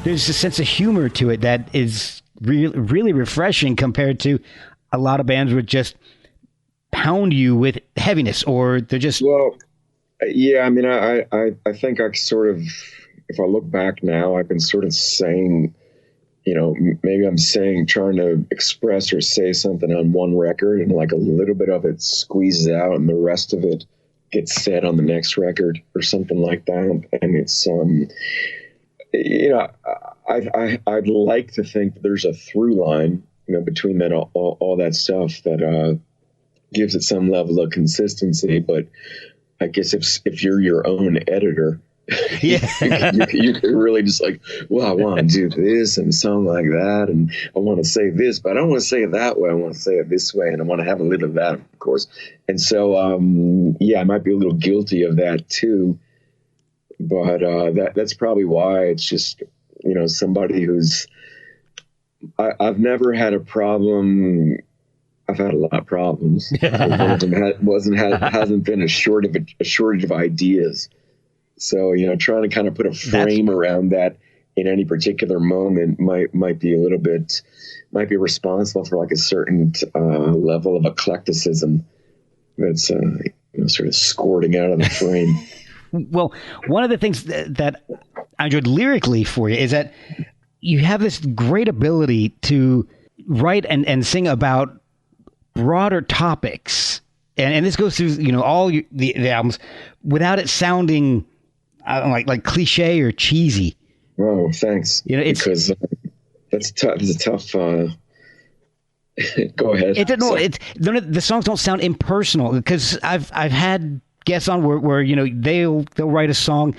there's a sense of humor to it that is really refreshing compared to a lot of bands would just pound you with heaviness, or they're just. Well, yeah, I mean, I think I sort of, if I look back now, I've been sort of saying, maybe I'm trying to express or say something on one record, and like a little bit of it squeezes out and the rest of it gets said on the next record or something like that. And it's, I'd like to think that there's a through line, between that, all that stuff that, gives it some level of consistency. But I guess if you're your own editor, yeah, you could really just like, well, I want to do this and a song like that, and I want to say this, but I don't want to say it that way. I want to say it this way, and I want to have a little of that, of course. And so, I might be a little guilty of that too. But that's probably why it's just, somebody who's. I've never had a problem. I've had a lot of problems. One of them hasn't been a shortage of ideas. So, trying to kind of put a frame around that in any particular moment might be responsible for like a certain level of eclecticism that's sort of squirting out of the frame. Well, one of the things that I enjoyed lyrically for you is that you have this great ability to write and sing about broader topics, and this goes through all the albums without it sounding like cliche or cheesy. Oh, thanks. It's because that's tough. It's a tough. Go ahead. The songs don't sound impersonal, because I've had guests on where they'll write a song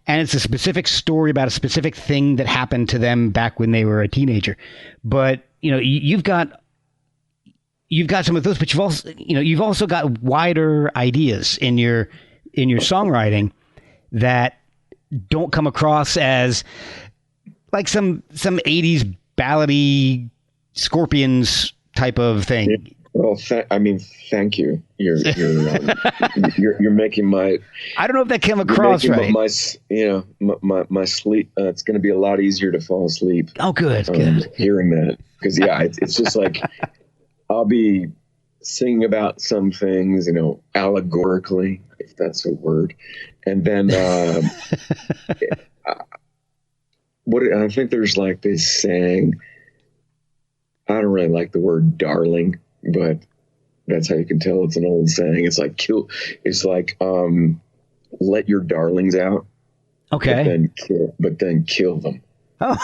and it's a specific story about a specific thing that happened to them back when they were a teenager, but you've got some of those, but you've also got wider ideas in your songwriting that don't come across as like some 80s ballady Scorpions type of thing. Well, thank you. You're making my. I don't know if that came across right. My sleep. It's going to be a lot easier to fall asleep. Oh, good. Hearing that, because it's just like I'll be singing about some things, allegorically, if that's a word, and then I think there's like this saying. I don't really like the word darling, but that's how you can tell it's an old saying. It's like let your darlings out. Okay. But then kill them. Oh.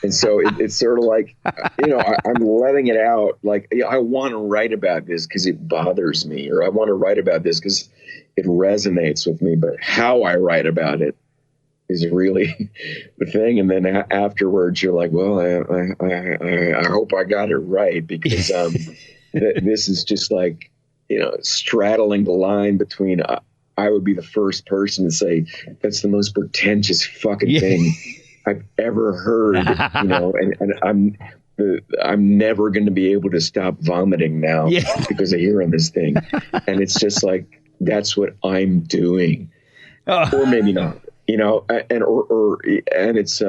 And so it's sort of like, I'm letting it out. Like, I want to write about this because it bothers me, or I want to write about this because it resonates with me. But how I write about it is really the thing. And then afterwards, you're like, well, I hope I got it right, because this is just like, straddling the line between I would be the first person to say that's the most pretentious fucking thing I've ever heard, and I'm never going to be able to stop vomiting now because of hearing this thing. And it's just like, that's what I'm doing. Or maybe not. And it's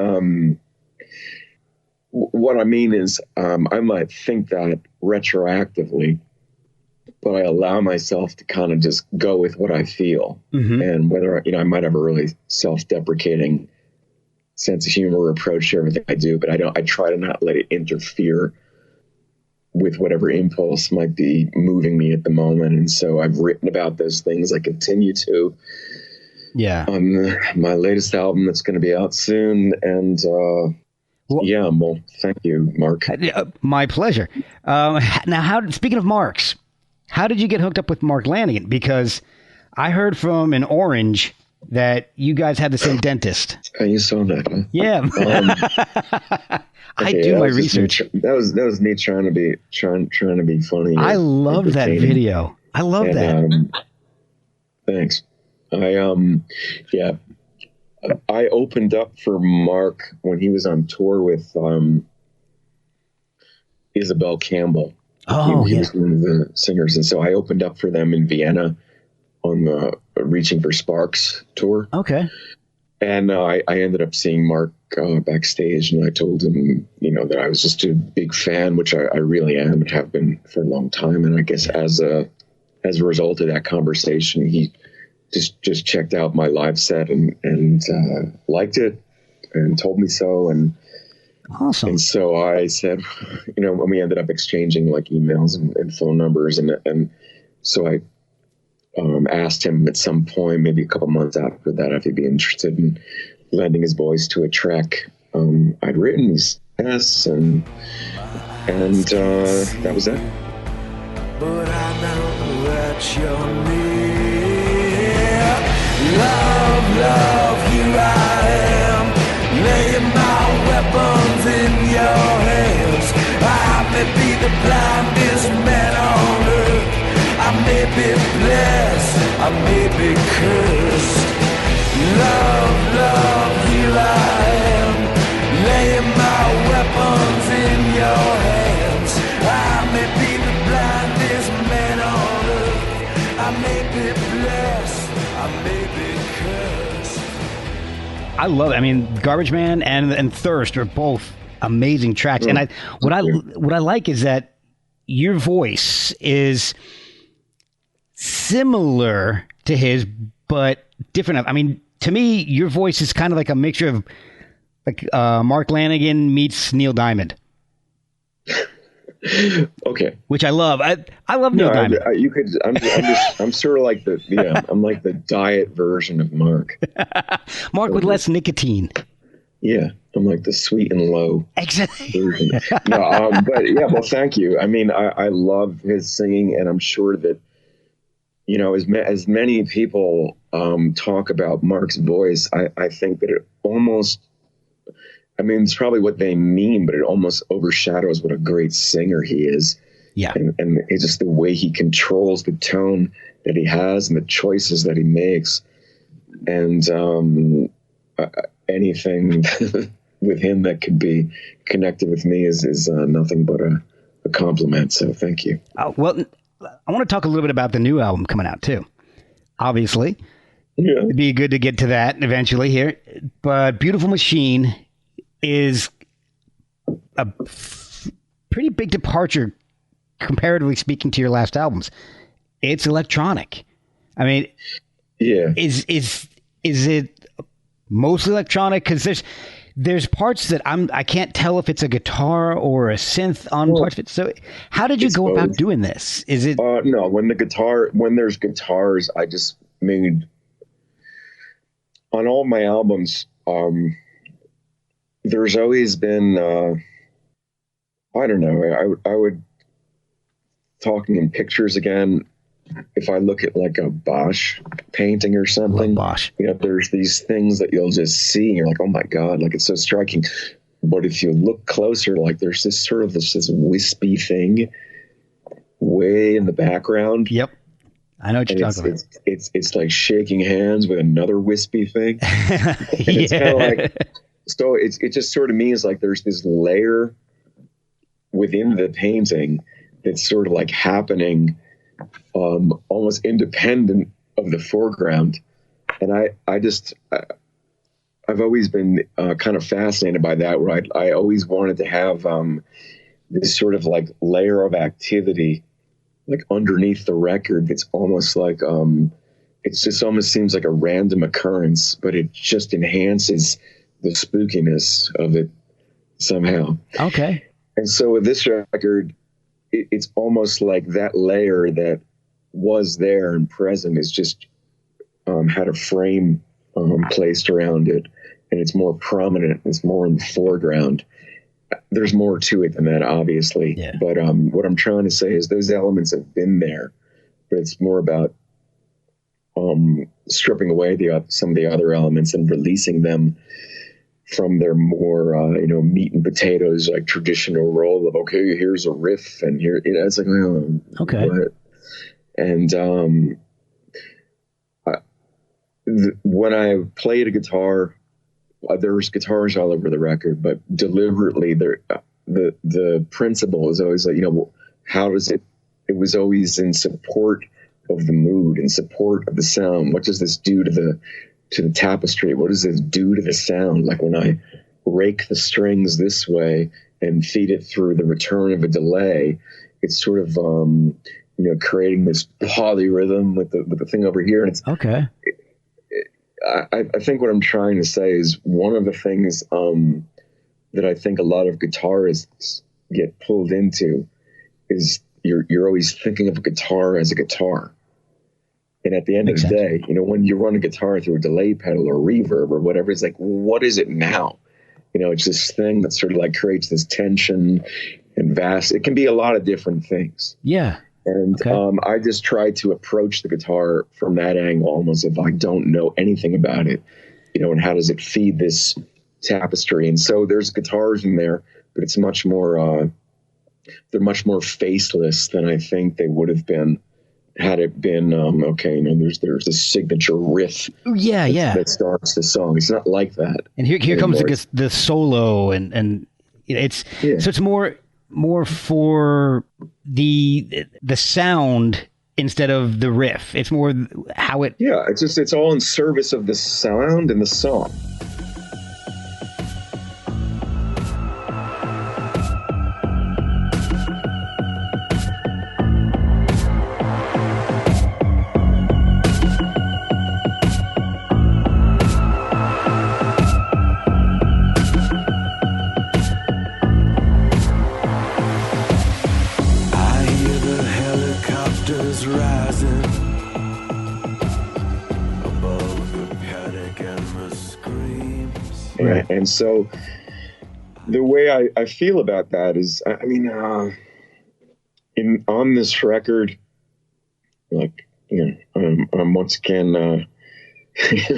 what I mean is I might think that retroactively, but I allow myself to kind of just go with what I feel. Mm-hmm. And whether I might have a really self-deprecating sense of humor or approach to everything I do, but I try to not let it interfere with whatever impulse might be moving me at the moment. And so I've written about those things. I continue to. Yeah. On my latest album that's going to be out soon. And well, thank you, Mark. My pleasure. Now, speaking of Marks, how did you get hooked up with Mark Lanegan? Because I heard from an Orange that you guys had the same dentist. Oh, you saw that, huh? Yeah. I do my research. That was me trying to be funny. I love that video. I love that. Thanks. I opened up for Mark when he was on tour with Isabel Campbell. Oh, he was one of the singers, and so I opened up for them in Vienna on the Reaching for Sparks tour. Okay. And I ended up seeing Mark backstage, and I told him, that I was just a big fan, which I really am and have been for a long time. And I guess as a result of that conversation, he just checked out my live set and liked it and told me so. And awesome. And so I said, and we ended up exchanging like emails and phone numbers, and so I asked him at some point, maybe a couple months after that, if he'd be interested in lending his voice to a track I'd written. He said yes, and that was it. But I know that you're near. Love, here I am, laying my weapons in your hands. I may be the blindest man on earth. I may be blessed, I may be cursed. Love, here I am, laying my weapons in your hands. I may be the blindest man on earth. I may be blessed, I may be cursed. I love it. I mean, Garbage Man and Thirst are both amazing tracks. And what I like is that your voice is similar to his, but different. I mean, to me, your voice is kind of like a mixture of like Mark Lanegan meets Neil Diamond. Okay, which I love. I love Neil Diamond. I'm sort of like I'm like the diet version of Mark. Mark with less nicotine. Yeah, I'm like the sweet and low. Exactly. Version. No, but yeah, well, thank you. I mean, I love his singing, and I'm sure that, as many people talk about Mark's voice, I think that it almost, it's probably what they mean, but it almost overshadows what a great singer he is. Yeah. And it's just the way he controls the tone that he has and the choices that he makes. And anything with him that could be connected with me is nothing but a compliment. So thank you. Well, I want to talk a little bit about the new album coming out too. Obviously, yeah, it'd be good to get to that eventually here. But Beautiful Machine is a pretty big departure, comparatively speaking, to your last albums. It's electronic. I mean, yeah, is it mostly electronic? Because there's parts that I can't tell if it's a guitar or a synth on parts of it. So how did you go about doing this? Is it no, when there's guitars, I just made on all my albums, there's always been I don't know, I would, talking in pictures again, if I look at like a Bosch painting or something, Bosch, there's these things that you'll just see and you're like, oh my God, like it's so striking. But if you look closer, like there's this sort of this wispy thing way in the background. Yep. I know what you're talking about. It's like shaking hands with another wispy thing. It's kind of like, so it just sort of means like there's this layer within the painting that's sort of like happening almost independent of the foreground. And I've always been kind of fascinated by that, where I always wanted to have this sort of like layer of activity like underneath the record. It's almost like it's just almost seems like a random occurrence, but it just enhances the spookiness of it somehow. Okay. And so with this record, it's almost like that layer that was there and present is just had a frame placed around it, and it's more prominent. It's more in the foreground. There's more to it than that, obviously. Yeah. But what I'm trying to say is those elements have been there, but it's more about stripping away some of the other elements and releasing them from their more, meat and potatoes, like traditional role of, okay, here's a riff and here, it's like, oh, okay. What? And when I played a guitar, there's guitars all over the record, but deliberately the principle is always like, how does it was always in support of the mood, in support of the sound. What does this do to to the tapestry? What does it do to the sound? Like when I rake the strings this way and feed it through the return of a delay, it's sort of, creating this polyrhythm with the thing over here. And it's okay. I think what I'm trying to say is one of the things that I think a lot of guitarists get pulled into is you're always thinking of a guitar as a guitar. And at the end of the day, when you run a guitar through a delay pedal or reverb or whatever, it's like, what is it now? It's this thing that sort of like creates this tension and vast. It can be a lot of different things. Yeah. And I just try to approach the guitar from that angle, almost if I don't know anything about it, and how does it feed this tapestry? And so there's guitars in there, but it's much more, they're much more faceless than I think they would have been had it been, there's this signature riff. That starts the song. It's not like that. And here comes the solo and it's, so it's more for the sound instead of the riff. It's more how it. Yeah, it's all in service of the sound and the song. Right. And so the way I feel about that is, on this record, like, I'm once again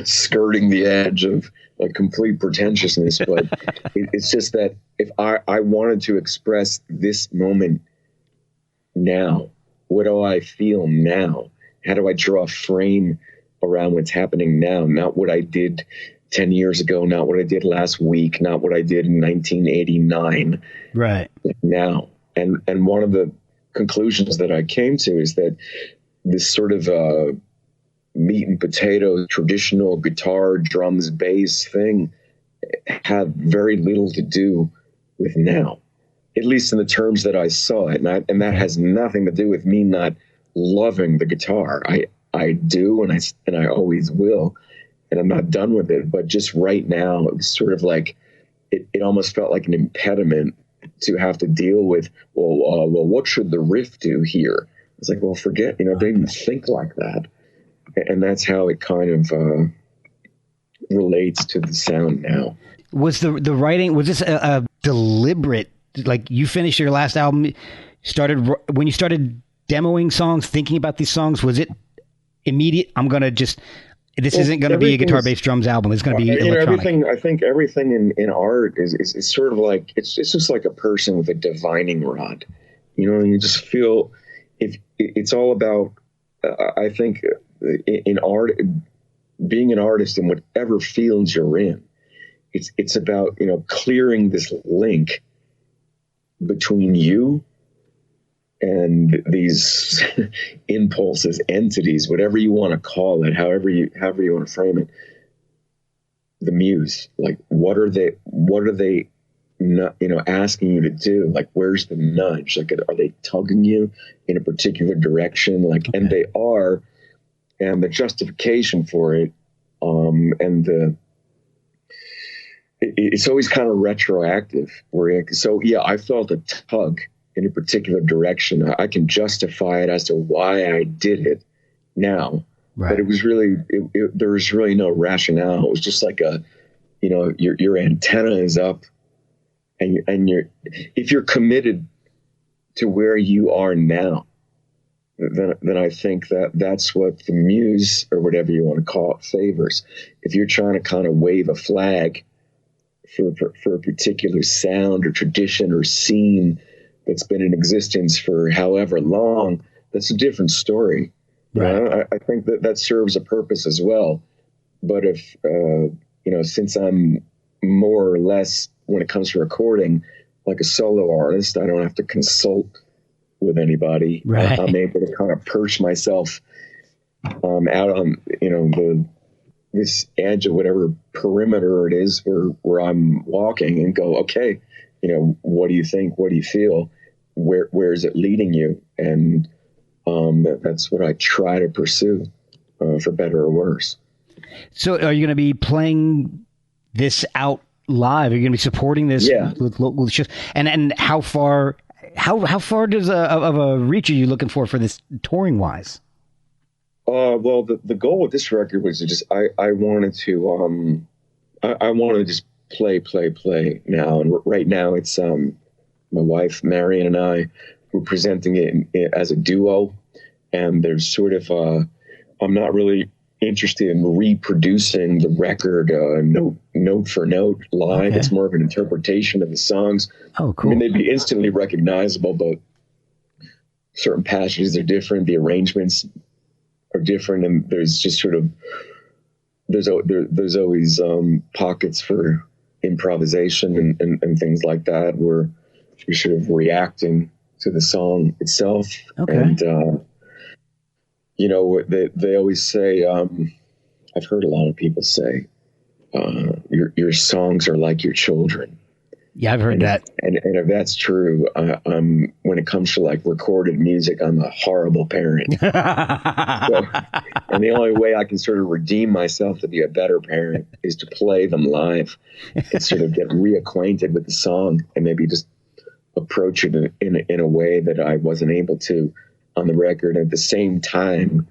skirting the edge of like complete pretentiousness, but it's just that if I wanted to express this moment now, what do I feel now? How do I draw a frame around what's happening now? Not what I did 10 years ago, not what I did last week, not what I did in 1989. Right. Now. And one of the conclusions that I came to is that this sort of meat and potato, traditional guitar, drums, bass thing had very little to do with now, at least in the terms that I saw it. And that has nothing to do with me not loving the guitar. I do, and I always will. And I'm not done with it, but just right now, it was sort of like, it almost felt like an impediment to have to deal with, well, what should the riff do here? It's like, well, forget, they didn't think like that. And that's how it kind of relates to the sound now. Was the writing, was this a deliberate, like you finished your last album, when you started demoing songs, thinking about these songs, was it immediate? This isn't going to be a guitar, bass, drums album. It's going to be electronic. I think everything in art is sort of like, it's just like a person with a divining rod, and you just feel it's all about, I think in art, being an artist in whatever fields you're in, it's about, clearing this link between you and these impulses, entities, whatever you want to call it, however you want to frame it, the muse, like what are they not, asking you to do? Like, where's the nudge? Like, are they tugging you in a particular direction? Like, okay. And they are, and the justification for it, it's always kind of retroactive. I felt a tug in a particular direction. I can justify it as to why I did it now, right. But it was really, there was really no rationale. It was just like your antenna is up, and if you're committed to where you are now, then I think that's what the muse, or whatever you want to call it, favors. If you're trying to kind of wave a flag for a particular sound or tradition or scene that's been in existence for however long, that's a different story. Right. I think that serves a purpose as well. But if, since I'm more or less, when it comes to recording, like a solo artist, I don't have to consult with anybody. Right. I'm able to kind of perch myself out on, this edge of whatever perimeter it is where I'm walking, and go, okay, what do you think? What do you feel? Where is it leading you? And that's what I try to pursue, for better or worse. So are you going to be playing this out live? Are you going to be supporting this with local shows? And how far does of a reach are you looking for this touring wise? Well, the goal with this record was to just, I wanted to, I wanted to just play now. And right now it's, my wife, Marion, and I, we're presenting it as a duo. And there's sort of, I'm not really interested in reproducing the record note for note live. Okay. It's more of an interpretation of the songs. Oh, cool. I mean, they'd be instantly recognizable, but certain passages are different. The arrangements are different, and there's just sort of there's always pockets for improvisation and things like that, where you're sort of reacting to the song itself. Okay. And they always say, I've heard a lot of people say, your songs are like your children. Yeah, I've heard that. And if that's true, when it comes to like recorded music, I'm a horrible parent. And the only way I can sort of redeem myself to be a better parent is to play them live and sort of get reacquainted with the song, and maybe just approach it in a way that I wasn't able to on the record. And at the same time,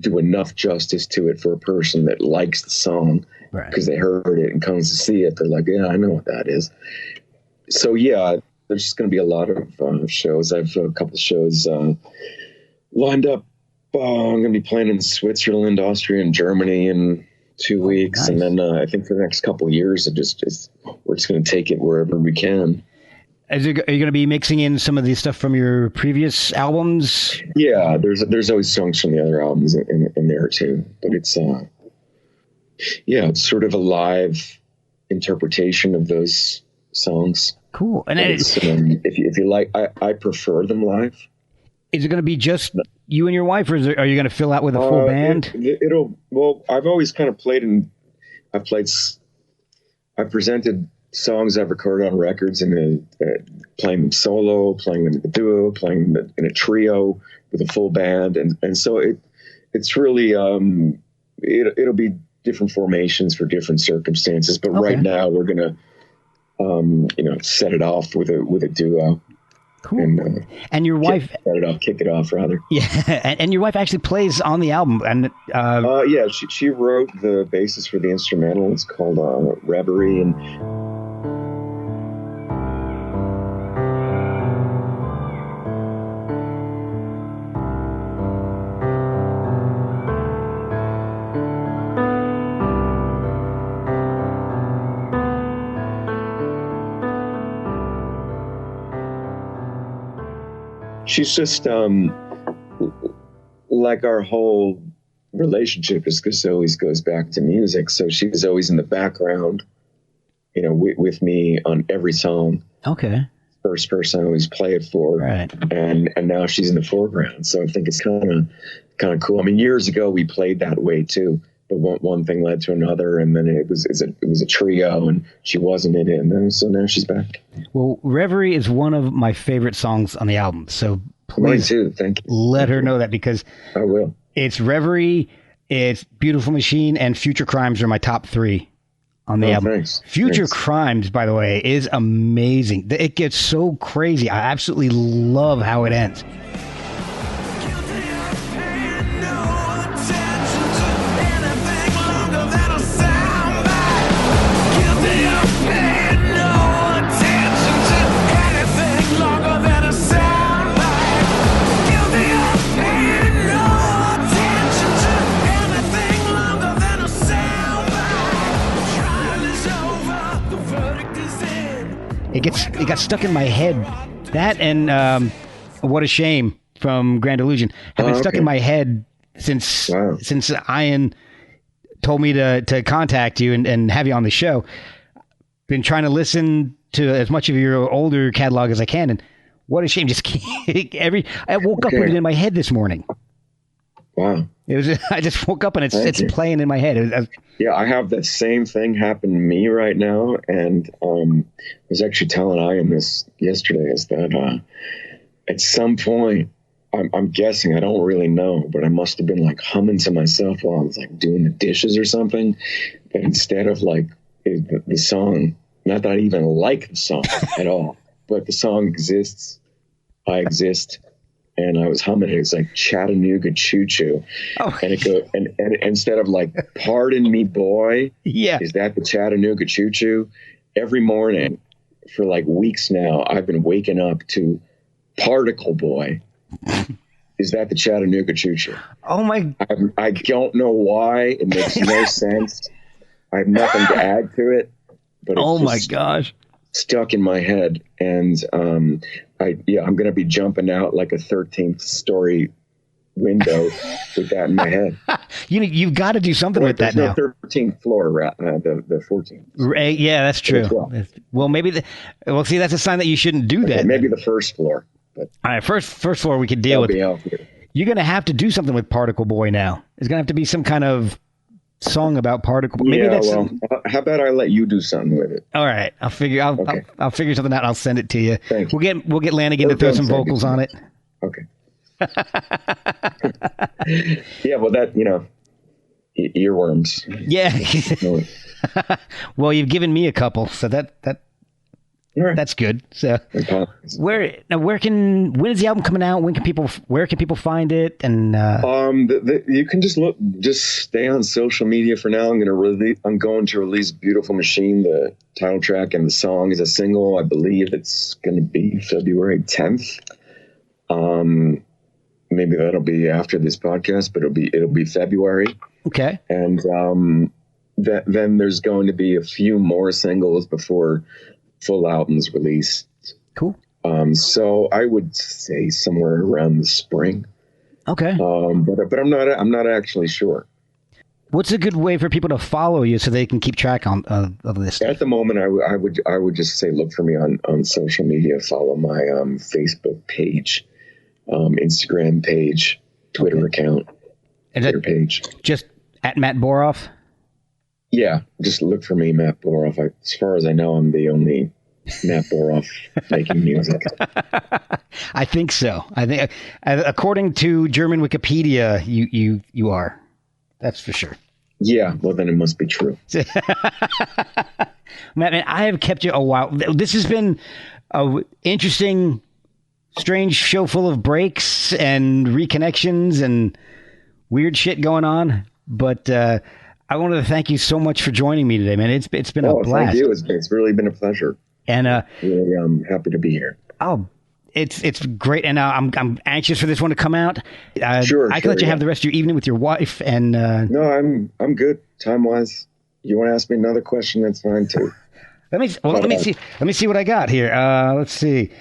do enough justice to it for a person that likes the song, because they heard it and comes to see it. They're like, yeah, I know what that is. So yeah, there's just going to be a lot of shows. I have a couple of shows lined up. I'm going to be playing in Switzerland, Austria, and Germany in 2 weeks. Nice. And then I think for the next couple of years, we're just going to take it wherever we can. Are you going to be mixing in some of the stuff from your previous albums? Yeah, there's always songs from the other albums in there too. But it's it's sort of a live interpretation of those songs. Cool. And if you like, I prefer them live. Is it going to be just you and your wife, or are you going to fill out with a full band? Well, I've always kind of I've presented songs I've recorded on records, and playing them solo, playing them in a duo, playing them in a trio with a full band. And so it's really, it'll be different formations for different circumstances. But right now we're going to, set it off with a duo. Cool. And your wife kick it off rather. Yeah. And your wife actually plays on the album. And she wrote the basis for the instrumental. It's called Reverie. And she's just like our whole relationship always goes back to music. So she was always in the background, with me on every song. Okay. First person I always play it for. Right. And now she's in the foreground. So I think it's kind of cool. I mean, years ago we played that way too, but one thing led to another, and then it was a trio, and she wasn't in it, and then, so now she's back. Well, Reverie is one of my favorite songs on the album, so please Thank you. Let her know that, because I will. It's Reverie, it's Beautiful Machine, and Future Crimes are my top 3 on the album. Thanks. Future Crimes, by the way, is amazing. It gets so crazy. I absolutely love how it ends. It got stuck in my head. That and What a Shame from Grand Illusion have been stuck in my head since Ian told me to contact you and have you on the show. Been trying to listen to as much of your older catalog as I can, and What a Shame just I woke up with it in my head this morning. Wow. It was. I just woke up and Thank it's you. playing in my head. Yeah, I have that same thing happen to me right now, and I was actually telling Ian this yesterday. Is that at some point, I'm guessing, I don't really know, but I must have been like humming to myself while I was like doing the dishes or something. But instead of like the song, not that I even like the song at all, but the song exists, I exist. And I was humming it. It's like Chattanooga Choo Choo. Oh, And it goes, and instead of like, pardon me, boy, yeah. is that the Chattanooga Choo Choo? Every morning for like weeks now, I've been waking up to Particle Boy. Is that the Chattanooga Choo Choo? Oh my. I don't know why. It makes no sense. I have nothing to add to it. But it's Oh my just gosh. stuck in my head. And I'm going to be jumping out like a 13th story window with that in my head. You've got to do something with that now. There's no 13th floor, the 14th. Right, yeah, that's true. Well, maybe see, that's a sign that you shouldn't do that. Maybe the first floor. But all right, first floor we could deal with. You're going to have to do something with Particle Boy now. There's going to have to be some kind of song about Particle Boy. Maybe how about I let you do something with it? All right, I'll figure something out. I'll send it to you. Thanks. We'll get Lanegan to throw some vocals on it. Okay. Yeah, well, that, earworms. Yeah. Well, you've given me a couple, so Right. that's good. So when is the album coming out? Where can people find it? And you can just stay on social media for now. I'm going to release Beautiful Machine, the title track, and the song is a single. I believe it's going to be February 10th. Maybe that'll be after this podcast, but it'll be February. Okay. And then there's going to be a few more singles before full album's released. Cool. So I would say somewhere around the spring. Okay. But I'm not actually sure. What's a good way for people to follow you so they can keep track of this stuff? At the moment, I would just say look for me on social media. Follow my Facebook page, Instagram page, Twitter account, Twitter page. Just at Matt Boroff? Yeah, just look for me, Matt Boroff. As far as I know, I'm the only Matt Boroff making music. I think so. I think, according to German Wikipedia, you are. That's for sure. Yeah, well, then it must be true. Matt, man, I have kept you a while. This has been an interesting, strange show full of breaks and reconnections and weird shit going on. But I wanted to thank you so much for joining me today, man. It's been a blast. Thank you. It's really been a pleasure. And really, I'm happy to be here. Oh, it's great, and I'm anxious for this one to come out. Sure, I can let you have the rest of your evening with your wife. And no, I'm good time wise. You want to ask me another question? That's fine too. Let me see. Let me see what I got here. Let's see.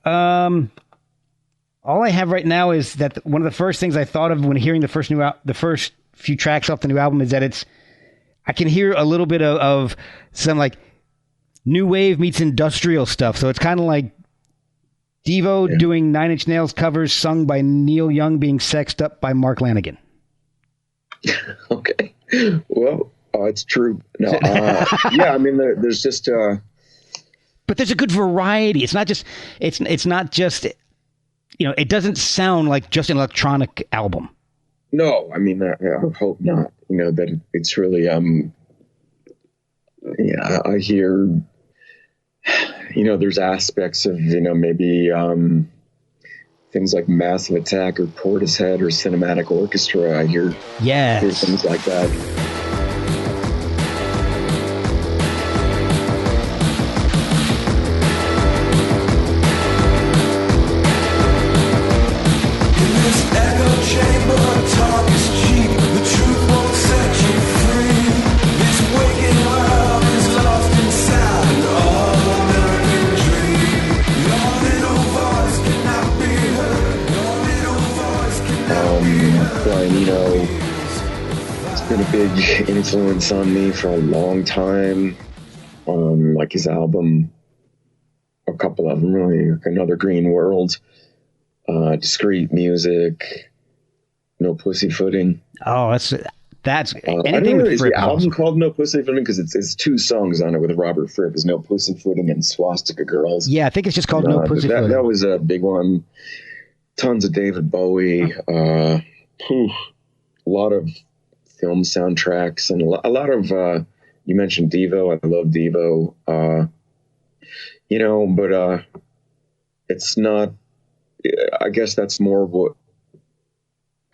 All I have right now is that one of the first things I thought of when hearing the first few tracks off the new album is that I can hear a little bit of some like new wave meets industrial stuff. So it's kind of like Devo doing Nine Inch Nails covers sung by Neil Young being sexed up by Mark Lanegan. Okay. Well, it's true. No, yeah, I mean, there's just but there's a good variety. It's not just it doesn't sound like just an electronic album. No, I mean, I hope not. That it's really, I hear, there's aspects of, maybe things like Massive Attack or Portishead or Cinematic Orchestra. I hear things like that. Big influence on me for a long time. Like his album, a couple of them really, like Another Green World, Discreet Music, No Pussyfooting. Oh, that's I don't anything know. with Is the Fripp is album awesome. called No Pussyfooting? Because it's two songs on it with Robert Fripp. There's No Pussyfooting and Swastika Girls. Yeah, I think it's just called No That Pussyfooting. was a big one. Tons of David Bowie. A lot of film soundtracks and a lot of. You mentioned Devo. I love Devo. But it's not. I guess that's more of what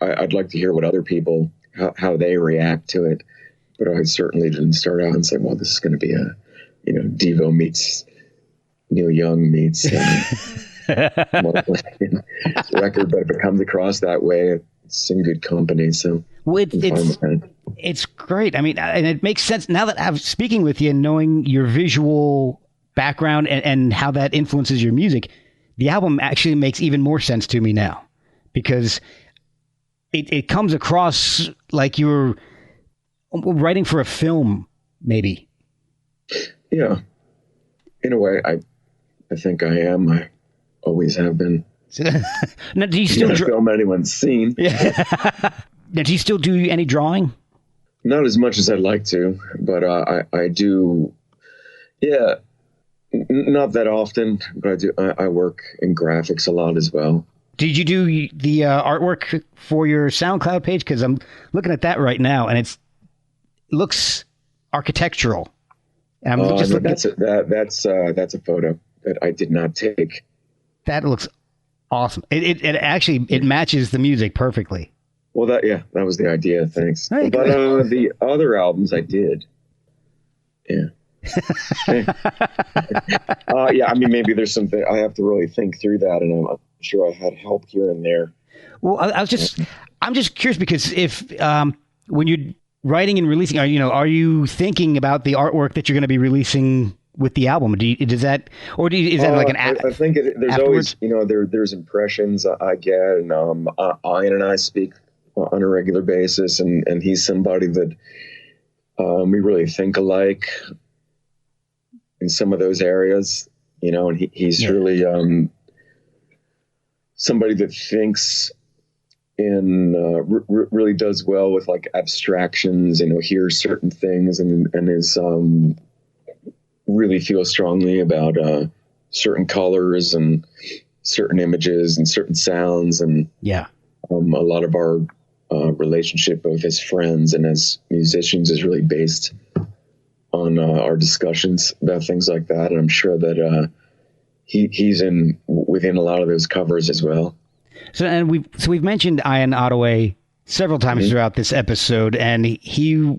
I'd like to hear what other people how they react to it. But I certainly didn't start out and say, "Well, this is going to be a, Devo meets Neil Young meets Mark Lane record." But if it comes across that way, it's in good company. So Well, I'm fine with that. it's great. I mean, and it makes sense now that I'm speaking with you and knowing your visual background and how that influences your music. The album actually makes even more sense to me now because it comes across like you're writing for a film, maybe. Yeah, in a way, I think I am. I always have been. Now, do you still Not a film anyone's seen. Yeah. Now, do you still do any drawing? Not as much as I'd like to, but I do. Yeah, not that often, but I do. I work in graphics a lot as well. Did you do the artwork for your SoundCloud page? Because I'm looking at that right now, and it looks architectural. And I'm just looking. That's a photo that I did not take. That looks awesome. It actually it matches the music perfectly. Well, that was the idea. Thanks. Hey, but the other albums I did. Yeah. Yeah. I mean, maybe there's something I have to really think through that, and I'm sure I had help here and there. Well, I'm just curious because if when you're writing and releasing, are you thinking about the artwork that you're going to be releasing with the album? Is that like an? I think there's afterwards? always, there's impressions I get, and Ian and I speak on a regular basis, and he's somebody that we really think alike in some of those areas, and he's really somebody that thinks in really does well with like abstractions, hears certain things and is really feels strongly about certain colors and certain images and certain sounds, and a lot of our relationship both as friends and as musicians is really based on our discussions about things like that, and I'm sure that he's within a lot of those covers as well. So we've mentioned Ian Ottaway several times throughout this episode, and he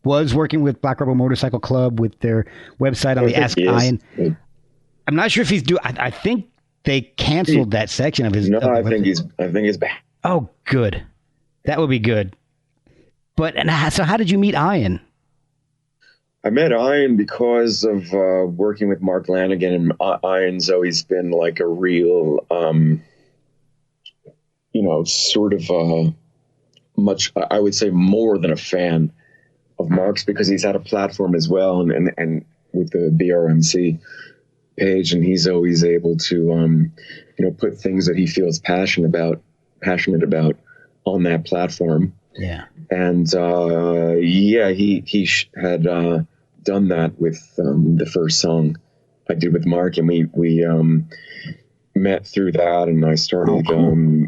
was working with Black Rebel Motorcycle Club with their website on the Ask Ian. I'm not sure if he's I think they canceled that section of his. No, I think he's back. Oh, good. That would be good. But so how did you meet Ian? I met Ian because of working with Mark Lanegan, and Ian's always been like a real, sort of much, I would say more than a fan of Mark's, because he's had a platform as well, and with the BRMC page, and he's always able to, put things that he feels passionate about on that platform. Yeah. And he had done that with the first song I did with Mark, and we met through that, and I started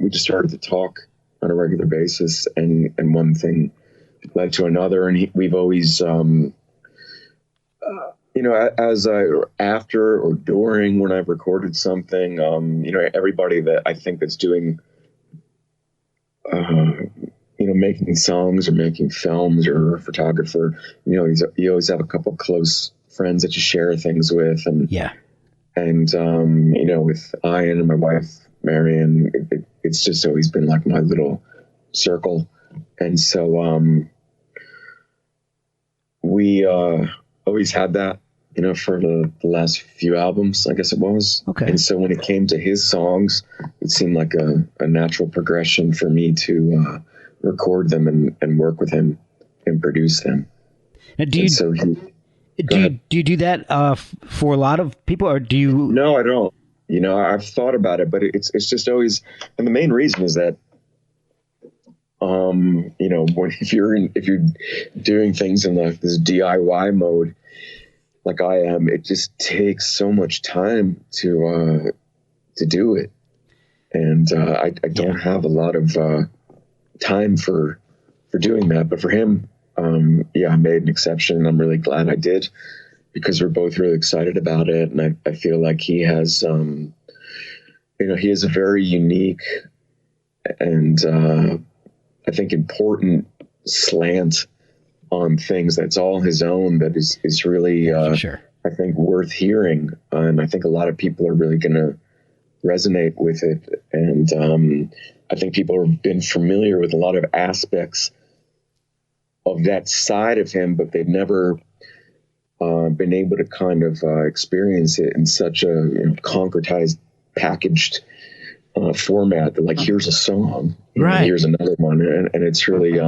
we just started to talk on a regular basis, and one thing led to another, and we've always as after or during when I've recorded something, everybody that I think that's doing making songs or making films or a photographer, you always have a couple close friends that you share things with. And, with Ian and my wife, Marion, it's just always been like my little circle. And so, we, always had that, for the last few albums, I guess it was. Okay. And so when it came to his songs, it seemed like a natural progression for me to, record them and work with him and produce them. Now, do you do that for a lot of people, or do you? No, I don't. I've thought about it, but it's just always, and the main reason is that if you're doing things in like this DIY mode, like I am, it just takes so much time to do it. And I don't have a lot of time for doing that. But for him, I made an exception, and I'm really glad I did, because we're both really excited about it. And I feel like he has, he has a very unique and I think important slant on things that's all his own, that is really, sure. I think, worth hearing. And I think a lot of people are really going to resonate with it. And I think people have been familiar with a lot of aspects of that side of him, but they've never been able to kind of experience it in such a concretized, packaged format that, like, here's a song, right? Here's another one, and it's really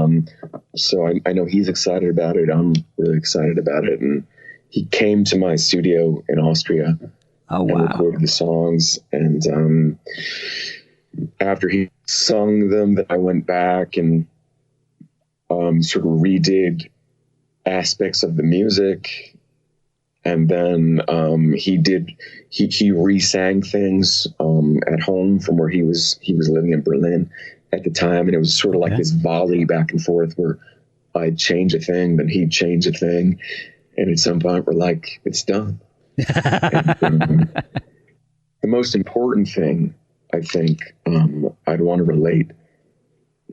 so I know he's excited about it. I'm really excited about it, and he came to my studio in Austria. Oh, wow. And recorded the songs, and after he sung them, then I went back and sort of redid aspects of the music. And then he re-sang things at home from where he was living in Berlin at the time, and it was sort of like this volley back and forth where I'd change a thing, then he'd change a thing, and at some point we're like, it's done. And, the most important thing, I think, I'd want to relate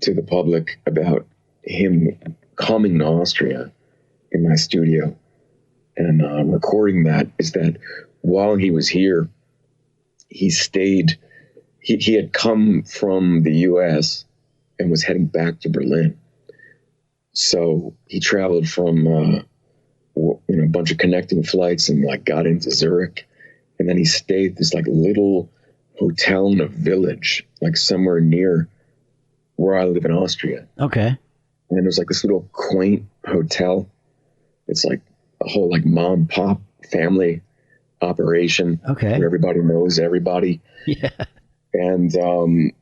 to the public about him coming to Austria in my studio and recording that is that while he was here, he stayed. He had come from the U.S. and was heading back to Berlin. So he traveled from a bunch of connecting flights and like got into Zurich, and then he stayed at this like little hotel in a village, like somewhere near where I live in Austria. Okay. And it was like this little quaint hotel. It's like a whole like mom pop family operation. Okay. Where everybody knows everybody. Yeah. And the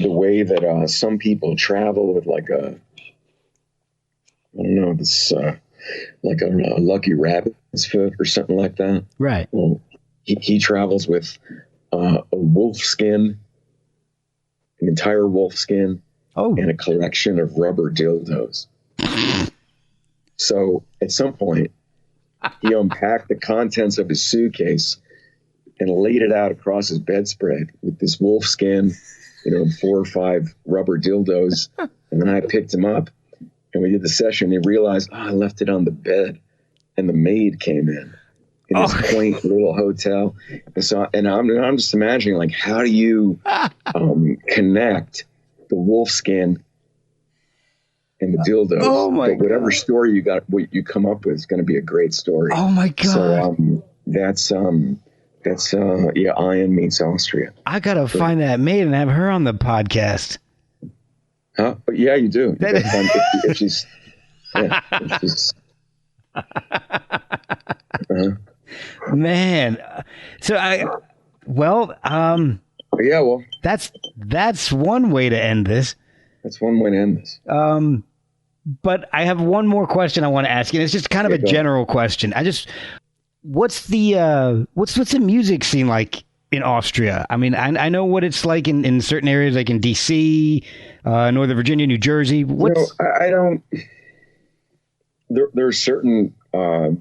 way that some people travel with like a lucky rabbit's foot or something like that. Right. Well, he travels with a wolf skin, an entire wolf skin, and a collection of rubber dildos. So at some point, he unpacked the contents of his suitcase and laid it out across his bedspread with this wolf skin, 4 or 5 rubber dildos. And then I picked him up and we did the session. He realized, I left it on the bed, and the maid came in this quaint little hotel. And I'm just imagining, like, how do you connect the wolf skin and the dildos? Oh my God. Whatever story you got, what you come up with is going to be a great story. Oh my God. So that's Ian meets Austria. I gotta find that maid and have her on the podcast. Huh? But yeah, you do. If she's man. So that's one way to end this. That's one way to end this. But I have one more question I want to ask you. It's just kind of a general question. What's the music scene like in Austria? I mean, I know what it's like in certain areas, like in DC, Northern Virginia, New Jersey. I don't. There are certain audience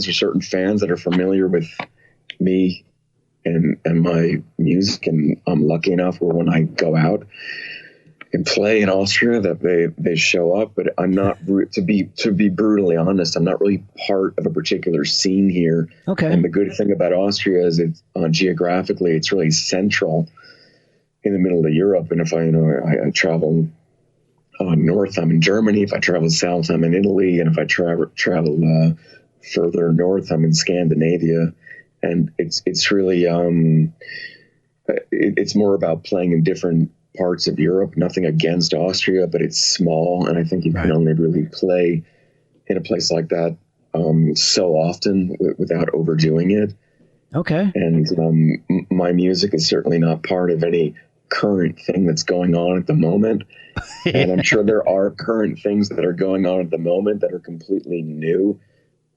or certain fans that are familiar with me and my music, and I'm lucky enough where when I go out and play in Austria that they show up. But I'm not, to be brutally honest, I'm not really part of a particular scene here. Okay. And the good thing about Austria is it's geographically it's really central in the middle of Europe. And if I travel north, I'm in Germany. If I travel south, I'm in Italy. And if I travel further north, I'm in Scandinavia. And it's really it's more about playing in different parts of Europe. Nothing against Austria, but it's small, and I think you can only really play in a place like that so often without overdoing it. Okay. And my music is certainly not part of any current thing that's going on at the moment. And I'm sure there are current things that are going on at the moment that are completely new,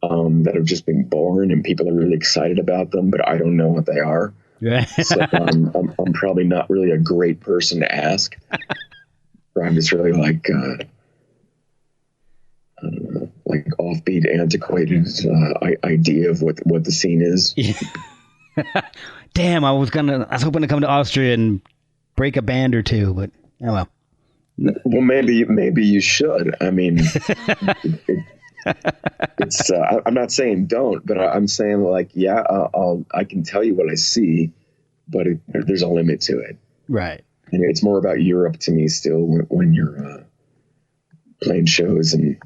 that have just been born and people are really excited about them, but I don't know what they are. Yeah. So I'm probably not really a great person to ask. Or I'm just really like, I don't know, like offbeat, antiquated idea of what the scene is. Damn, I was hoping to come to Austria and break a band or two, but oh well. Well, maybe you should. I mean, it's. I'm not saying don't, but I'm saying like, yeah, I can tell you what I see, but there's a limit to it. Right. And it's more about Europe to me still when you're playing shows, and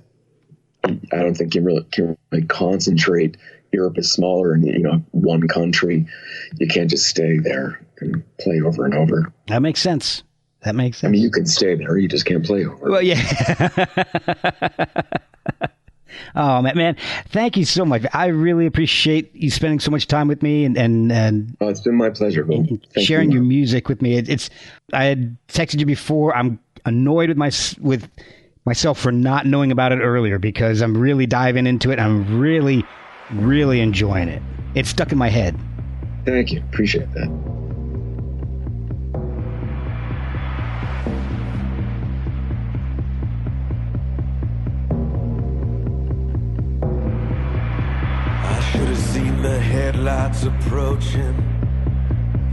I don't think you can really concentrate. Europe is smaller, and one country, you can't just stay there and play over and over. That makes sense. I mean, you can stay there, you just can't play over. Well, yeah. Oh man, thank you so much. I really appreciate you spending so much time with me and oh, it's been my pleasure, Bill. Sharing your music with me. I had texted you before. I'm annoyed with myself for not knowing about it earlier, because I'm really diving into it. I'm really, really enjoying it. It's stuck in my head. Thank you. Appreciate that. Should have seen the headlights approaching.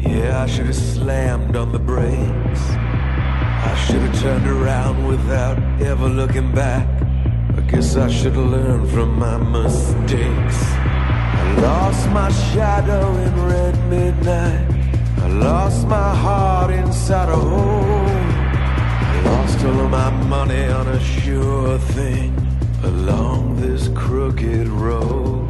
Yeah, I should have slammed on the brakes. I should have turned around without ever looking back. I guess I should have learned from my mistakes. I lost my shadow in red midnight. I lost my heart inside a hole. I lost all of my money on a sure thing along this crooked road.